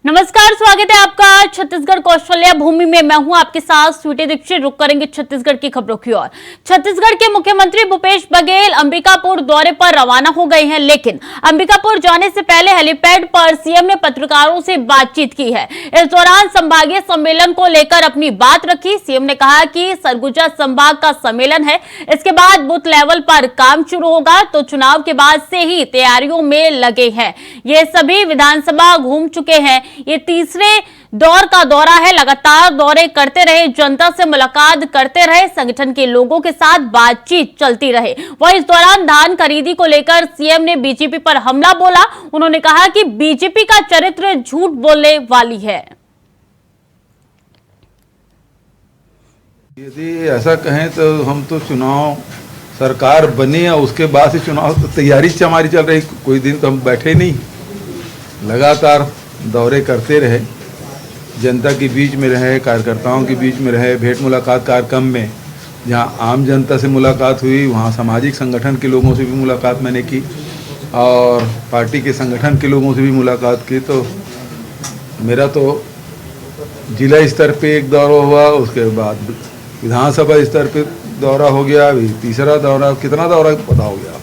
नमस्कार, स्वागत है आपका छत्तीसगढ़ कौशल्या भूमि में। मैं हूं आपके साथ स्वीटी दीक्षित। रुक करेंगे छत्तीसगढ़ की खबरों की ओर। छत्तीसगढ़ के मुख्यमंत्री भूपेश बघेल अंबिकापुर दौरे पर रवाना हो गए हैं, लेकिन अंबिकापुर जाने से पहले हेलीपैड पर सीएम ने पत्रकारों से बातचीत की है। इस दौरान संभागीय सम्मेलन को लेकर अपनी बात रखी। सीएम ने कहा कि सरगुजा संभाग का सम्मेलन है, इसके बाद बूथ लेवल पर काम शुरू होगा, तो चुनाव के बाद से ही तैयारियों में लगे हैं। ये सभी विधानसभा घूम चुके हैं। ये तीसरे दौर का दौरा है। लगातार दौरे करते रहे, जनता से मुलाकात करते रहे, संगठन के लोगों के साथ बातचीत चलती रहे। वह इस दौरान धान खरीदी को लेकर सीएम ने बीजेपी पर हमला बोला। उन्होंने कहा कि बीजेपी का चरित्र झूठ बोलने वाली है। यदि ऐसा कहें तो हम तो चुनाव सरकार बनी और उसके बाद से चुनाव तैयारी हमारी चल रही। कोई दिन तो हम बैठे नहीं, लगातार दौरे करते रहे, जनता के बीच में रहे, कार्यकर्ताओं के बीच में रहे। भेंट मुलाकात कार्यक्रम में जहां आम जनता से मुलाकात हुई, वहां सामाजिक संगठन के लोगों से भी मुलाकात मैंने की और पार्टी के संगठन के लोगों से भी मुलाकात की। तो मेरा तो जिला स्तर पे एक दौरा हुआ, उसके बाद विधानसभा स्तर पे दौरा हो गया, अभी तीसरा दौरा। कितना दौरा पता हो गया?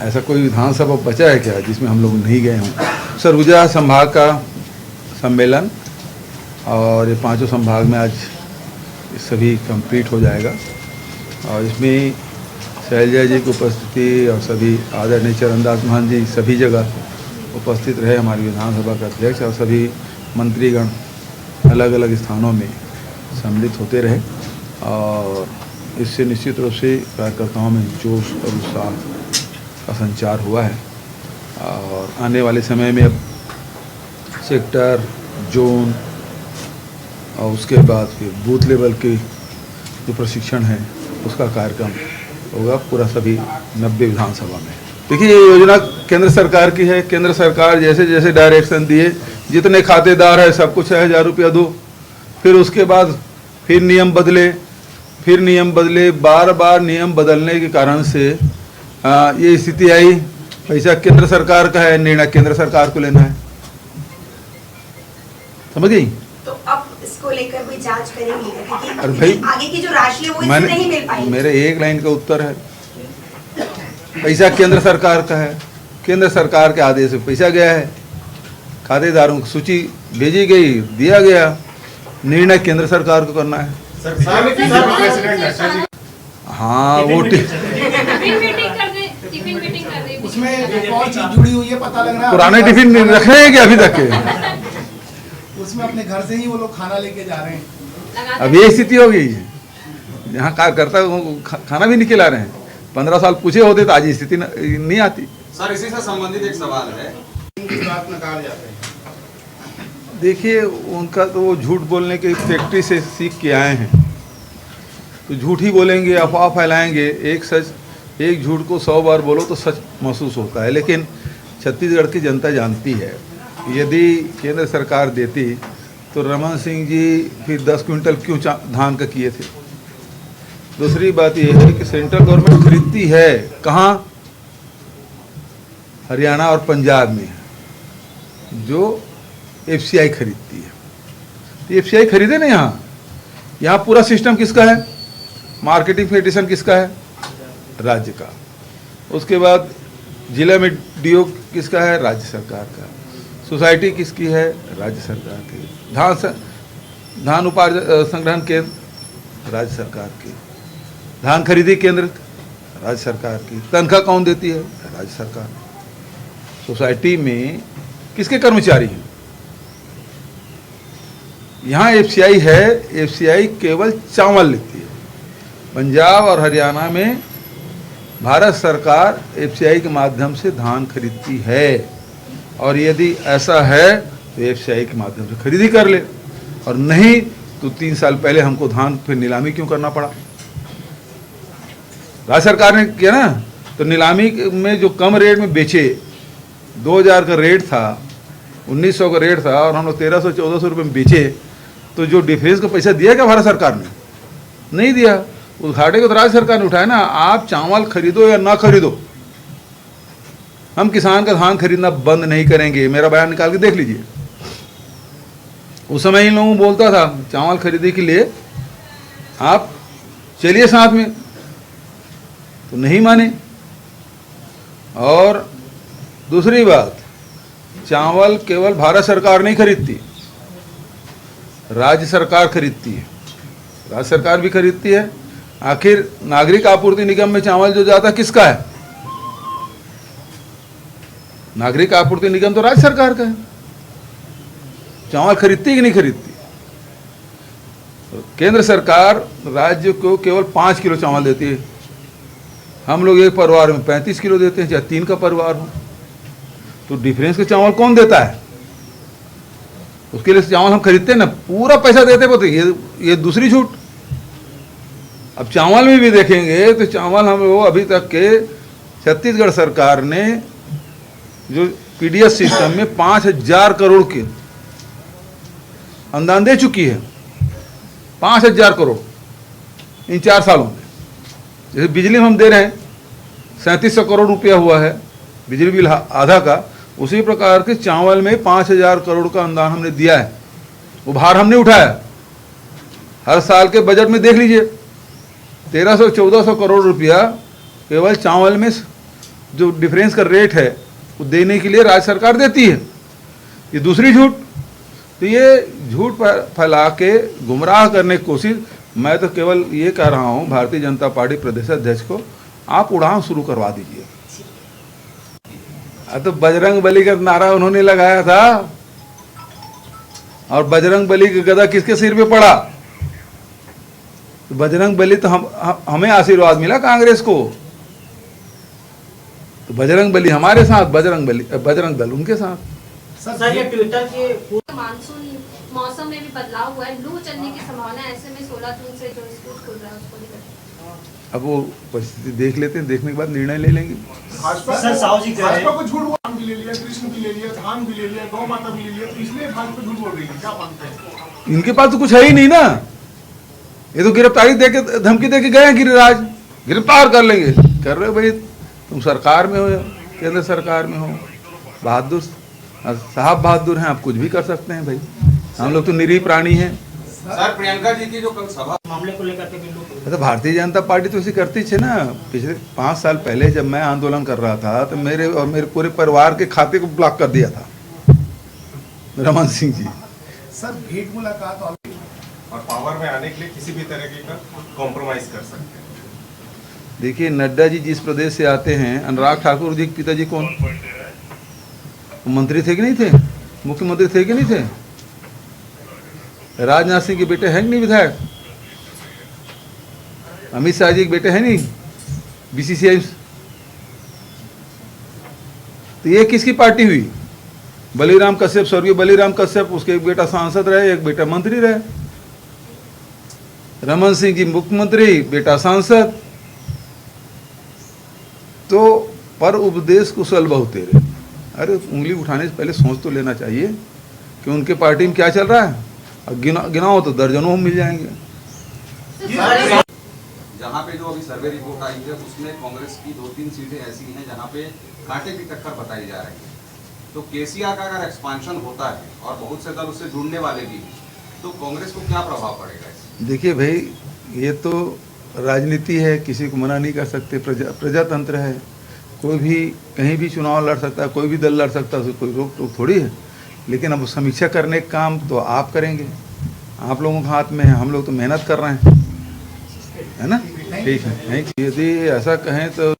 ऐसा कोई विधानसभा बचा है क्या जिसमें हम लोग नहीं गए हों? सरगुजा संभाग का सम्मेलन और ये पांचों संभाग में आज सभी कंप्लीट हो जाएगा और इसमें शैलजा जी की उपस्थिति और सभी आदरणीय चरणदास महंत जी सभी जगह उपस्थित रहे, हमारी विधानसभा के अध्यक्ष और सभी मंत्रीगण अलग अलग स्थानों में सम्मिलित होते रहे और इससे निश्चित रूप से कार्यकर्ताओं में जोश और उत्साह का संचार हुआ है। और आने वाले समय में अब सेक्टर, जोन और उसके बाद फिर बूथ लेवल के जो प्रशिक्षण है उसका कार्यक्रम होगा पूरा सभी 90 विधानसभा में। देखिए, ये योजना केंद्र सरकार की है। केंद्र सरकार जैसे जैसे डायरेक्शन दिए, जितने खातेदार है सब कुछ 1000 रुपया दो, फिर उसके बाद फिर नियम बदले, बार बार नियम बदलने के कारण से ये स्थिति आई। पैसा केंद्र सरकार का है, निर्णय केंद्र सरकार को लेना है। समझ गई? तो अब इसको लेकर कोई जांच करेंगे क्योंकि अरे भाई, आगे की जो राशि है वो इससे नहीं मिल पाएगी। मेरे एक लाइन का उत्तर है, पैसा केंद्र सरकार का है, केंद्र सरकार के आदेश से पैसा गया है, खातेदारों की सूची भेजी गई, दिया गया, निर्णय केंद्र सरकार को करना है। हाँ, वो उसमें एक और चीज जुड़ी हुई है, पता लग रहा है पुराने टिफिन रख रहे हैं क्या अभी तक के? उसमें अपने घर से ही वो लोग खाना लेके जा रहे हैं। अब ये स्थिति हो गई है, यहाँ कार्यकर्ता खाना भी नहीं खिला रहे हैं। 15 साल पूछे होते तो आज ये स्थिति नहीं आती। सर, इसी से संबंधित एक सवाल है। देखिए, उनका तो वो झूठ बोलने की फैक्ट्री से सीख के आए हैं, तो झूठ ही बोलेंगे, अफवाह फैलाएंगे। एक झूठ को 100 बार बोलो तो सच महसूस होता है। लेकिन छत्तीसगढ़ की जनता जानती है, यदि केंद्र सरकार देती तो रमन सिंह जी फिर 10 क्विंटल क्यों धान का किए थे। दूसरी बात यह है कि सेंट्रल गवर्नमेंट खरीदती है कहाँ? हरियाणा और पंजाब में, जो एफसीआई खरीदती है। तो एफसीआई खरीदे ना, यहाँ पूरा सिस्टम किसका है? मार्केटिंग फेडरेशन किसका है? राज्य का। उसके बाद जिला में डीओ किसका है? राज्य सरकार का। सोसाइटी किसकी है? राज्य सरकार की। धान उपार्जन संग्रहण केंद्र राज्य सरकार की। धान खरीदी केंद्र राज्य सरकार की। तनख्वाह कौन देती है? राज्य सरकार। सोसाइटी में किसके कर्मचारी हैं? यहाँ एफसीआई है, एफसीआई केवल चावल लेती है। पंजाब और हरियाणा में भारत सरकार एफसीआई के माध्यम से धान खरीदती है और यदि ऐसा है तो एफसीआई के माध्यम से खरीदी कर ले, और नहीं तो 3 साल पहले हमको धान फिर नीलामी क्यों करना पड़ा? राज्य सरकार ने किया ना, तो नीलामी में जो कम रेट में बेचे, 2000 का रेट था, 1900 का रेट था और हम लोग 1300-1400 रुपये में बेचे, तो जो डिफेंस का पैसा दिया क्या भारत सरकार ने? नहीं दिया। उस घाटे को तो राज्य सरकार ने उठाया ना। आप चावल खरीदो या ना खरीदो, हम किसान का धान खरीदना बंद नहीं करेंगे। मेरा बयान निकाल के देख लीजिए। उस समय इन लोगों को बोलता था चावल खरीदने के लिए आप चलिए साथ में, तो नहीं माने। और दूसरी बात, चावल केवल भारत सरकार नहीं खरीदती, राज्य सरकार खरीदती है, राज्य सरकार भी खरीदती है। आखिर नागरिक आपूर्ति निगम में चावल जो जाता है किसका है? नागरिक आपूर्ति निगम तो राज्य सरकार का है। चावल खरीदती है कि नहीं खरीदती? केंद्र सरकार राज्य को केवल 5 किलो चावल देती है। हम लोग एक परिवार में 35 किलो देते हैं, चाहे 3 का परिवार हो। तो डिफरेंस के चावल कौन देता है? उसके लिए चावल हम खरीदते हैं ना, पूरा पैसा देते बोलते। ये दूसरी छूट। अब चावल में भी देखेंगे तो चावल हम लोग अभी तक के छत्तीसगढ़ सरकार ने जो पीडीएस सिस्टम में 5,000 करोड़ के अनुदान दे चुकी है। 5,000 करोड़ इन 4 सालों में। जैसे बिजली में हम दे रहे हैं 3700 करोड़ रुपया हुआ है बिजली बिल आधा का, उसी प्रकार के चावल में 5,000 करोड़ का अनुदान हमने दिया है। वो भार हमने उठाया। हर साल के बजट में देख लीजिए 1300-1400 करोड़ रुपया केवल चावल में जो डिफरेंस का रेट है वो देने के लिए राज्य सरकार देती है। ये दूसरी झूठ। तो ये झूठ फैला के गुमराह करने की कोशिश, मैं तो केवल ये कह रहा हूँ भारतीय जनता पार्टी प्रदेश अध्यक्ष को, आप उड़ान शुरू करवा दीजिए। तो बजरंग बली का नारा उन्होंने लगाया था, और बजरंग बली का गदा किसके सिर पे पड़ा? तो बजरंग बली तो हमें आशीर्वाद मिला कांग्रेस को। तो बजरंग बली हमारे साथ, बजरंग दल उनके साथ। सर ये ट्विटर के मानसून मौसम में भी बदलाव हुआ है, लू चलने की संभावना है। ऐसे में 16 जून से जो स्कूल खुल रहा है उसको लेकर अब वो परिस्थिति देख लेते हैं, देखने के बाद निर्णय ले लेंगे। सर साहू जी कह रहे हैं भाजपा को झूठ बोल भी ले लिया, कृष्ण भी ले लिया, धाम भी ले लिया, गौ माता भी ले लिया, तो इसलिए भाजपा झूठ बोल रही है, क्या मानते हैं? इनके पास तो कुछ है ही नहीं ना। ये तो गिरफ्तारी दे के, धमकी दे के गए हैं गिरिराज, गिरफ्तार कर लेंगे। कर रहे हो भाई, तुम सरकार में हो, केंद्र सरकार में हो, बहादुर साहब बहादुर हैं, आप कुछ भी कर सकते हैं भाई। हम लोग तो निरीह प्राणी हैं। सर प्रियंका जी की जो कल सभा मामले को लेकर के बिल्कुल तो भारतीय जनता पार्टी तो ऐसी करती थी ना। पिछले 5 साल पहले जब मैं आंदोलन कर रहा था तो मेरे और मेरे पूरे परिवार के खाते को ब्लॉक कर दिया था रमन सिंह जी। सर भेंट मुलाकात और पावर में आने के लिए किसी भी तरह का कॉम्प्रोमाइज कर सकते हैं। देखिए नड्डा जी जिस प्रदेश से आते हैं, अनुराग ठाकुर जी के पिताजी कौन? मंत्री थे कि नहीं थे? मुख्यमंत्री थे कि नहीं थे? राजनाथ सिंह के बेटे हैं कि नहीं विधायक? अमित शाह जी के बेटे हैं नहीं बीसीसीआई? तो ये किसकी पार्टी हुई? बलीराम कश्यप, स्वर्गीय बलीराम कश्यप, उसके एक बेटा सांसद रहे, एक बेटा मंत्री रहे। रमन सिंह जी मुख्यमंत्री, बेटा सांसद। तो पर उपदेश कुशल बहुत तेरे। अरे उंगली उठाने से पहले सोच तो लेना चाहिए कि उनके पार्टी में क्या चल रहा है। और गिनाओ तो दर्जनों मिल जाएंगे। जहाँ पे जो अभी सर्वे रिपोर्ट आई है उसमें कांग्रेस की 2-3 सीटें ऐसी हैं जहाँ पे कांटे की टक्कर बताई जा रही है। तो केसीआर का अगर एक्सपांशन होता है और बहुत से दल उससे जुड़ने वाले भी हैं तो कांग्रेस को क्या प्रभाव पड़ेगा इससे? देखिए भाई, ये तो राजनीति है, किसी को मना नहीं कर सकते। प्रजातंत्र है, कोई भी कहीं भी चुनाव लड़ सकता है, कोई भी दल लड़ सकता है, कोई रोक टोक थोड़ी है। लेकिन अब समीक्षा करने का काम तो आप करेंगे, आप लोगों के हाथ में है। हम लोग तो मेहनत कर रहे हैं, है ना? ठीक है। यदि ऐसा कहें तो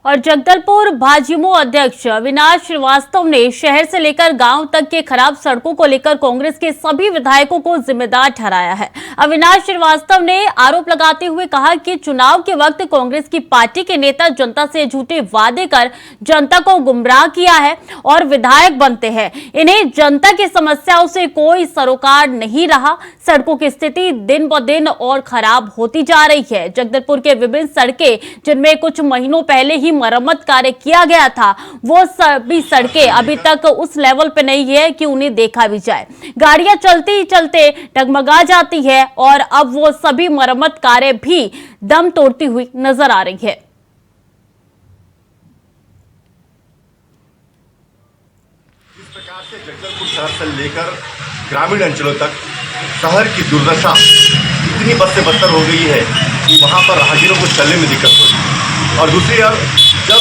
और जगदलपुर भाजयुमो अध्यक्ष अविनाश श्रीवास्तव ने शहर से लेकर गांव तक के खराब सड़कों को लेकर कांग्रेस के सभी विधायकों को जिम्मेदार ठहराया है। अविनाश श्रीवास्तव ने आरोप लगाते हुए कहा कि चुनाव के वक्त कांग्रेस की पार्टी के नेता जनता से झूठे वादे कर जनता को गुमराह किया है और विधायक बनते हैं। इन्हें जनता की समस्याओं से कोई सरोकार नहीं रहा। सड़कों की स्थिति दिन ब दिन और खराब होती जा रही है। जगदलपुर के विभिन्न सड़कें जिनमें कुछ महीनों पहले ही मरम्मत कार्य किया गया था वो सभी सड़कें अभी तक उस लेवल पे नहीं है कि उन्हें देखा भी जाए। गाड़ियां चलते ही चलते डगमगा जाती है और अब वो सभी मरम्मत कार्य भी दम तोड़ती हुई नजर आ रही है। इस प्रकार से जगदलपुर शहर से लेकर ग्रामीण अंचलों तक शहर की दुर्दशा इतनी बद से बदतर हो गई है कि वहाँ पर राहगीरों को चलने में दिक्कत हो रही। और दूसरी ओर जब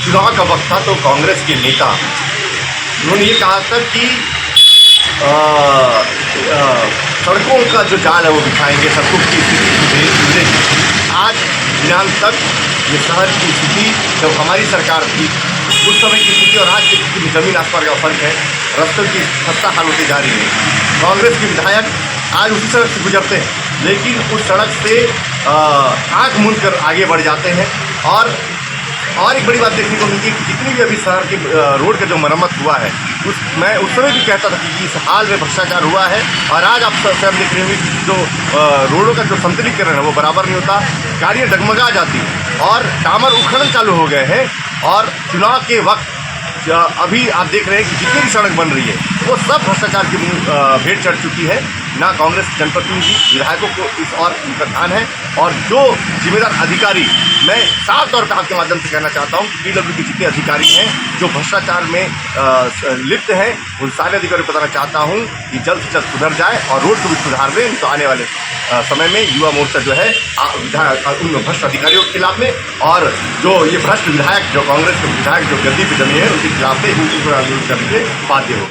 चुनाव का वक्त था तो कांग्रेस के नेता उन्होंने ये कहा था कि सड़कों का जो जाल है वो बिछाएंगे, सड़कों की स्थिति सुधरेगी। आज दिनांक तक ये शहर की स्थिति जब हमारी सरकार थी उस समय की स्थिति और आज की स्थिति में जमीन आसमान का फर्क है। रास्तों की खस्ता हाल होती जा रही है। कांग्रेस के विधायक आज उसी सड़क से गुजरते हैं लेकिन उस सड़क से आंख मूंद कर आगे बढ़ जाते हैं। और एक बड़ी बात देखने को मिलती है कि जितनी भी अभी शहर की रोड का जो मरम्मत हुआ है मैं उस समय भी कहता था कि इस हाल में भ्रष्टाचार हुआ है। और आज आप स्वयं देख रहे होंगे कि जो रोडों का जो संतुलीकरण है वो बराबर नहीं होता, गाड़ियाँ डगमगा जाती हैं और डामर उखड़न चालू हो गए हैं। और चुनाव के वक्त अभी आप देख रहे हैं कि जितनी भी सड़क बन रही है वो सब भ्रष्टाचार की भेंट चढ़ चुकी है। ना कांग्रेस जनप्रतिनिधि विधायकों को इस और उनका ध्यान है। और जो जिम्मेदार अधिकारी, मैं साफ तौर पर आपके माध्यम से कहना चाहता हूँ कि पीडब्ल्यू के जितने अधिकारी हैं जो भ्रष्टाचार में लिप्त हैं उन सारे अधिकारियों को बताना चाहता हूँ कि जल्द से जल्द सुधर जाए और रोड को भी सुधार दें। तो आने वाले समय में युवा मोर्चा जो है उन भ्रष्ट अधिकारियों के खिलाफ में और जो ये भ्रष्ट विधायक जो कांग्रेस के विधायक जो गद्दी पे जमे हैं उनके खिलाफ में आंदोलन करने के बाध्य हो।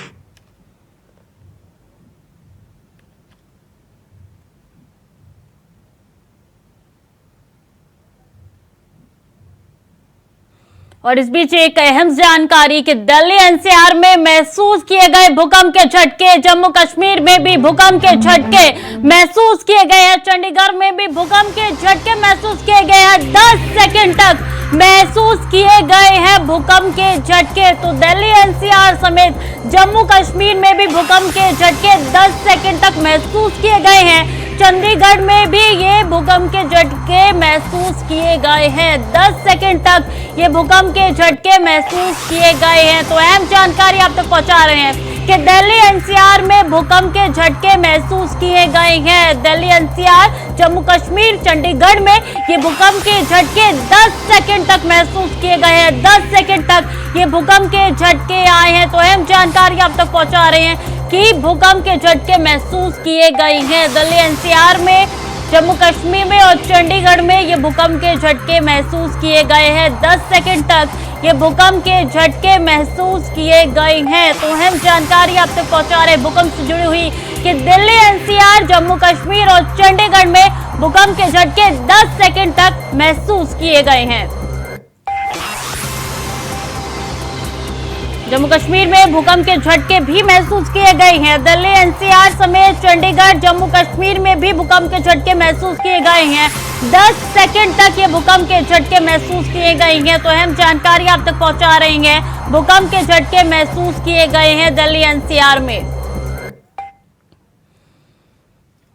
और इस बीच एक अहम जानकारी कि दिल्ली एनसीआर में महसूस किए गए भूकंप के झटके, जम्मू कश्मीर में भी भूकंप के झटके महसूस किए गए हैं, चंडीगढ़ में भी भूकंप के झटके महसूस किए गए हैं। 10 सेकंड तक महसूस किए गए हैं भूकंप के झटके। तो दिल्ली एनसीआर समेत जम्मू कश्मीर में भी भूकंप के झटके 10 सेकंड तक महसूस किए गए हैं। चंडीगढ़ में भी ये भूकंप के झटके महसूस किए गए हैं। 10 सेकंड तक ये भूकंप के झटके महसूस किए गए हैं। तो अहम जानकारी आप तक पहुंचा रहे हैं कि दिल्ली एनसीआर में भूकंप के झटके महसूस किए गए हैं। दिल्ली एनसीआर, जम्मू कश्मीर, चंडीगढ़ में ये भूकंप के झटके 10 सेकंड तक महसूस किए गए हैं। 10 सेकंड तक ये भूकंप के झटके आए हैं। तो अहम जानकारी आप तक पहुंचा रहे हैं कि भूकंप के झटके महसूस किए गए हैं। दिल्ली एनसीआर में, जम्मू कश्मीर में और चंडीगढ़ में ये भूकंप के झटके महसूस किए गए हैं। 10 सेकंड तक ये भूकंप के झटके महसूस किए गए हैं। तो अहम जानकारी आप तक पहुंचा रहे भूकंप से जुड़ी हुई कि दिल्ली एनसीआर, जम्मू कश्मीर और चंडीगढ़ में भूकंप के झटके 10 सेकंड तक महसूस किए गए हैं। जम्मू कश्मीर में भूकंप के झटके भी महसूस किए गए हैं। दिल्ली एनसीआर समेत चंडीगढ़, जम्मू कश्मीर में भी भूकंप के झटके महसूस किए गए हैं। 10 सेकंड तक ये भूकंप के झटके महसूस किए गए हैं। तो अहम जानकारी आप तक पहुंचा रहे हैं। भूकंप के झटके महसूस किए गए हैं दिल्ली एनसीआर में।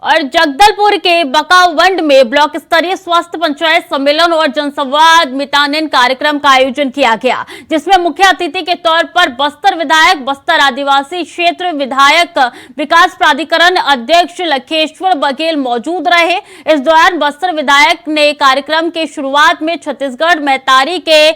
और जगदलपुर के बकावंड में ब्लॉक स्तरीय स्वास्थ्य पंचायत सम्मेलन और जनसंवाद मितानिन कार्यक्रम का आयोजन किया गया, जिसमें मुख्य अतिथि के तौर पर बस्तर विधायक, बस्तर आदिवासी क्षेत्र विधायक विकास प्राधिकरण अध्यक्ष लखेश्वर बघेल मौजूद रहे। इस दौरान बस्तर विधायक ने कार्यक्रम के शुरुआत में छत्तीसगढ़ मैतारी के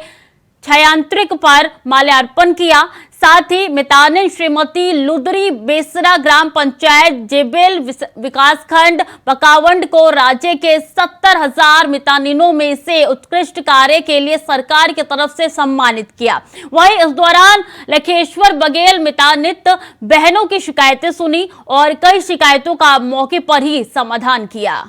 छायांतरिक पर माल्यार्पण किया। साथ ही मितानिन श्रीमती लुदरी बेसरा ग्राम पंचायत जेबेल विकासखंड बकावंड को राज्य के 70,000 मितानिनों में से उत्कृष्ट कार्य के लिए सरकार की तरफ से सम्मानित किया। वहीं इस दौरान लखेश्वर बघेल मितानित बहनों की शिकायतें सुनी और कई शिकायतों का मौके पर ही समाधान किया।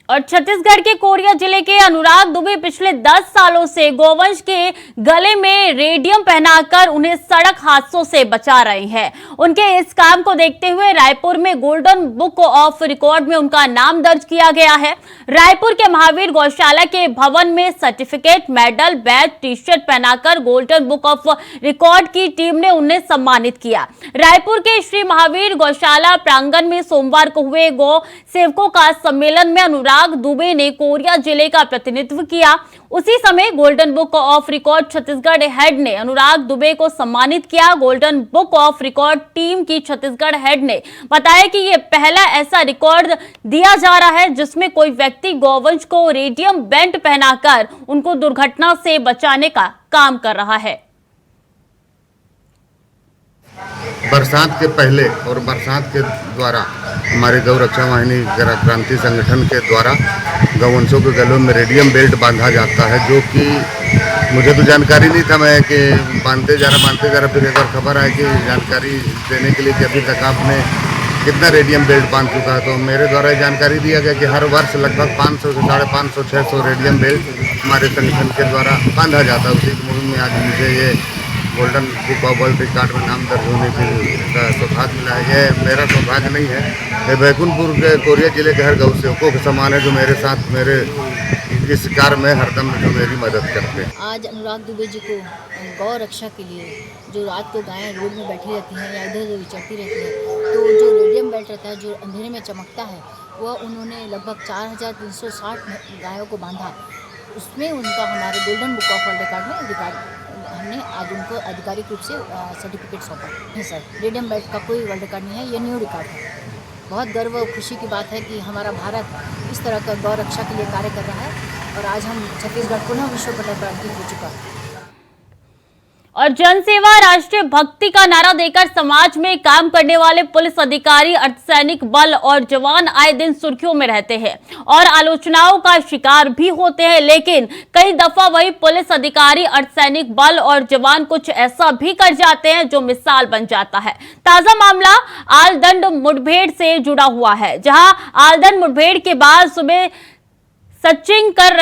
और छत्तीसगढ़ के कोरिया जिले के अनुराग दुबे पिछले 10 सालों से गौवंश के गले में रेडियम पहनाकर उन्हें सड़क हादसों से बचा रहे हैं। उनके इस काम को देखते हुए रायपुर में गोल्डन बुक ऑफ रिकॉर्ड में उनका नाम दर्ज किया गया है। रायपुर के महावीर गौशाला के भवन में certificate, medal, badge, T shirt पहनाकर गोल्डन बुक ऑफ रिकॉर्ड की टीम ने उन्हें सम्मानित किया। रायपुर के श्री महावीर गौशाला प्रांगण में सोमवार को हुए गौ सेवकों का सम्मेलन में अनुराग दुबे ने कोरिया जिले का प्रतिनिधित्व किया। उसी समय golden book of record Chhattisgarh head ने अनुराग दुबे को सम्मानित किया। Golden book of record team की छत्तीसगढ़ हेड ने बताया कि यह पहला ऐसा रिकॉर्ड दिया जा रहा है जिसमें कोई व्यक्ति गौवंश को रेडियम बैंड पहनाकर उनको दुर्घटना से बचाने का काम कर रहा है। बरसात के पहले और बरसात के द्वारा हमारे गौ रक्षा वाहिनी क्रांति संगठन के द्वारा गौवंशों के गलों में रेडियम बेल्ट बांधा जाता है, जो कि मुझे तो जानकारी नहीं था। मैं कि बांधते जा रहा फिर एक बार खबर आए कि जानकारी देने के लिए कि अभी तक आपने कितना रेडियम बेल्ट बांध चुका है। तो मेरे द्वारा जानकारी दिया गया कि हर वर्ष लगभग 500 से 550, 600 रेडियम बेल्ट हमारे संगठन के द्वारा बांधा जाता है। उसी मुहिम में आज मुझे ये golden book of world record में नाम दर्ज होने का सौभाग्य मिला है। ये मेरा सौभाग्य नहीं है, ये बैकुंठपुर के कोरिया जिले के हर गौ सेवकों के समान है जो मेरे साथ मेरे इस कार्य में हरदम जो मेरी मदद करते हैं। आज अनुराग दुबे जी को गौ रक्षा के लिए जो रात को गायें रोड में बैठी रहती हैं या इधर उधर विचरती रहती हैं, तो जो रेडियम बेल्ट रहता है जो अंधेरे में चमकता है, वह उन्होंने लगभग 4360 गायों को बांधा। उसमें उनका हमारे golden book of world record में रिकॉर्ड हमने आज उनको आधिकारिक रूप से सर्टिफिकेट सौंपा है। सर, रेडियम बेल्ट का कोई वर्ल्ड रिकॉर्ड नहीं है, ये न्यू रिकॉर्ड है। बहुत गर्व और खुशी की बात है कि हमारा भारत इस तरह का गौ रक्षा के लिए कार्य कर रहा है और आज हम छत्तीसगढ़ पुनः विश्व पटल पर अंकित हो चुका है। और जनसेवा राष्ट्रीय भक्ति का नारा देकर समाज में काम करने वाले पुलिस अधिकारी, अर्धसैनिक बल और जवान आए दिन सुर्खियों में रहते हैं और आलोचनाओं का शिकार भी होते हैं। लेकिन कई दफा वही पुलिस अधिकारी, अर्धसैनिक बल और जवान कुछ ऐसा भी कर जाते हैं जो मिसाल बन जाता है। ताजा मामला आलदंड मुठभेड़ से जुड़ा हुआ है, जहां आलदंड मुठभेड़ के बाद सुबह सर्चिंग कर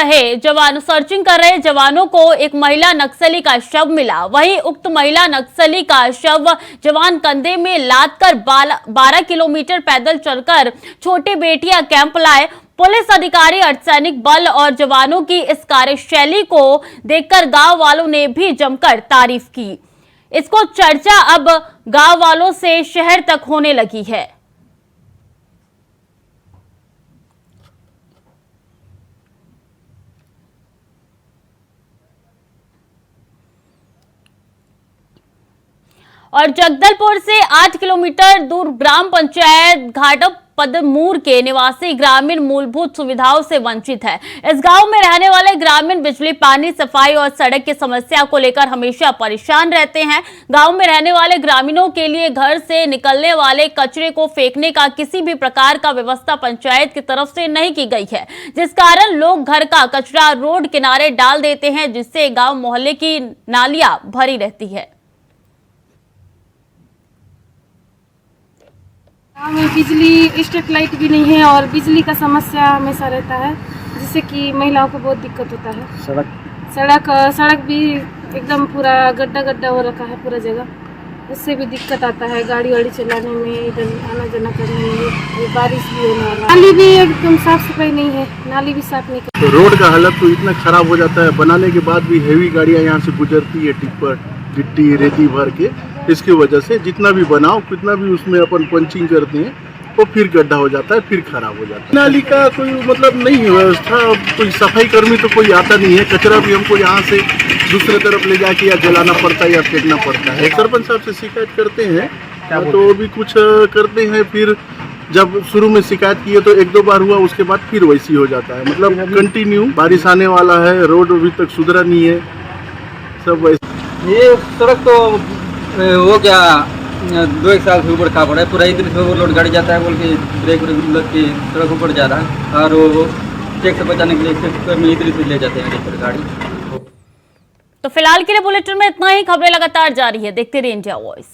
रहे जवानों को एक महिला नक्सली का शव मिला। वहीं उक्त महिला नक्सली का शव जवान कंधे में लादकर 12 किलोमीटर पैदल चलकर छोटे बेटिया कैंप लाए। पुलिस अधिकारी, अर्धसैनिक बल और जवानों की इस कार्यशैली को देखकर गांव वालों ने भी जमकर तारीफ की। इसको चर्चा अब गांव वालों से शहर तक होने लगी है। और जगदलपुर से 8 किलोमीटर दूर ग्राम पंचायत घाटपदमूर के निवासी ग्रामीण मूलभूत सुविधाओं से वंचित है। इस गांव में रहने वाले ग्रामीण बिजली, पानी, सफाई और सड़क की समस्या को लेकर हमेशा परेशान रहते हैं। गांव में रहने वाले ग्रामीणों के लिए घर से निकलने वाले कचरे को फेंकने का किसी भी प्रकार का व्यवस्था पंचायत की तरफ से नहीं की गई है, जिस कारण लोग घर का कचरा रोड किनारे डाल देते हैं, जिससे गाँव मोहल्ले की नालियां भरी रहती है। गाँव में बिजली, स्ट्रीट लाइट भी नहीं है और बिजली का समस्या हमेशा रहता है, जिससे कि महिलाओं को बहुत दिक्कत होता है। सड़क भी एकदम पूरा गड्ढा हो रखा है पूरा जगह, उससे भी दिक्कत आता है गाड़ी वाड़ी चलाने में, इधर आना जाना करने में। बारिश भी होने वाला, नाली भी एकदम साफ सफाई नहीं है, नाली भी साफ नहीं कर। तो रोड का हालत तो इतना खराब हो जाता है, बनाने के बाद भी हेवी गाड़ियाँ यहाँ से गुजरती है, टिप्पर गिट्टी रेती भर के। इसकी वजह से जितना भी बनाओ, कितना भी उसमें अपन पंचिंग करते हैं, वो फिर गड्ढा हो जाता है, फिर खराब हो जाता है। नाली का कोई मतलब नहीं है व्यवस्था, कोई सफाई कर्मी तो कोई आता नहीं है। कचरा भी हमको यहाँ से दूसरे तरफ ले जाके या जलाना पड़ता है या फेंकना पड़ता है। सरपंच साहब से शिकायत करते हैं तो भी कुछ करते हैं, फिर जब शुरू में शिकायत किए तो 1-2 बार हुआ, उसके बाद फिर वैसी हो जाता है। मतलब कंटिन्यू बारिश आने वाला है, रोड अभी तक सुधरा नहीं है, सब वैसे। ये सड़क तो हो गया 2-1 साल से ऊपर खा पड़ा है, पूरा इधर से ओवरलोड गाड़ी जाता है बोल के ब्रेक लग के सड़क ऊपर जा रहा है, और वो चेक से बचाने के लिए इधर से ले जाते हैं गाड़ी। तो फिलहाल के लिए बुलेटिन में इतना ही। खबरें लगातार जारी है, देखते रहिए इंडिया वॉइस।